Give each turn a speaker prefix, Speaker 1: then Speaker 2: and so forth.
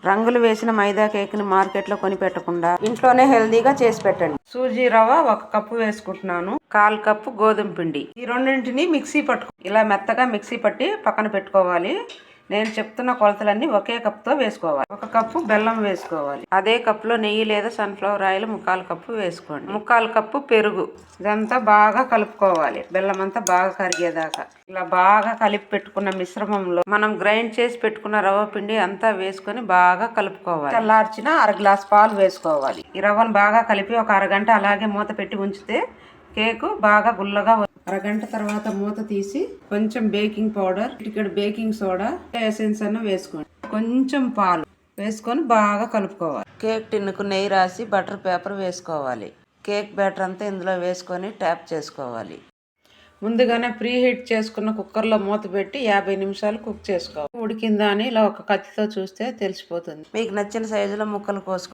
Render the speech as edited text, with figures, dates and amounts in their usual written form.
Speaker 1: రంగులు వేసిన మైదా కేక్ ని మార్కెట్ లో కొని పెట్టకుండా ఇంట్లోనే హెల్దీగా చేసి పెట్టండి. సూజీ రవ్వ 1 కప్పు వేసుకుంటున్నాను. 1/4 కప్పు గోధుమ పిండి. ఈ రెండింటిని మిక్సీ ఇలా మెత్తగా మిక్సీ పట్టి పక్కన పెట్టుకోవాలి. నేను చెప్తున్న కొలతలన్నీ ఒకే కప్తో వేసుకోవాలి. 1 కప్పు బెల్లం వేసుకోవాలి. అదే కప్పులో నెయ్యి లేదా సన్ఫ్లవర్ ఆయిల్ 3/4 కప్పు వేసుకోండి. 3/4 కప్పు పెరుగు. ఇదంతా బాగా కలుపుకోవాలి. బెల్లం అంతా బాగా కరిగేదాకా. ఇలా బాగా కలిపి పెట్టుకున్న మిశ్రమంలో మనం గ్రైండ్ చేసి పెట్టుకున్న రవ్వ పిండి అంతా వేసుకొని బాగా కలుపుకోవాలి. చల్లార్చిన 1/2 గ్లాస్ పాలు వేసుకోవాలి. ఈ రవ్వను బాగా కలిపి ఒక అరగంట అలాగే మూత పెట్టి ఉంచితే కేకు బాగా గుల్లగా. అరగంట తర్వాత మూత తీసి కొంచెం బేకింగ్ పౌడర్, చిటికెడు బేకింగ్ సోడా, ఎసెన్స్ అన్న వేసుకోండి. కొంచెం పాలు వేసుకొని బాగా కలుపుకోవాలి. కేక్ టిన్నుకు నెయ్యి రాసి బటర్ పేపర్ వేసుకోవాలి. కేక్ బ్యాటర్ అంతా ఇందులో వేసుకొని ట్యాప్ చేసుకోవాలి. ముందుగానే ప్రీ హీట్ చేసుకున్న కుక్కర్లో మూత పెట్టి 50 నిమిషాలు కుక్ చేసుకోవాలి. ఉడికిందా అని ఇలా ఒక కత్తితో చూస్తే తెలిసిపోతుంది. మీకు నచ్చిన సైజులో ముక్కలు కోసుకోవాలి.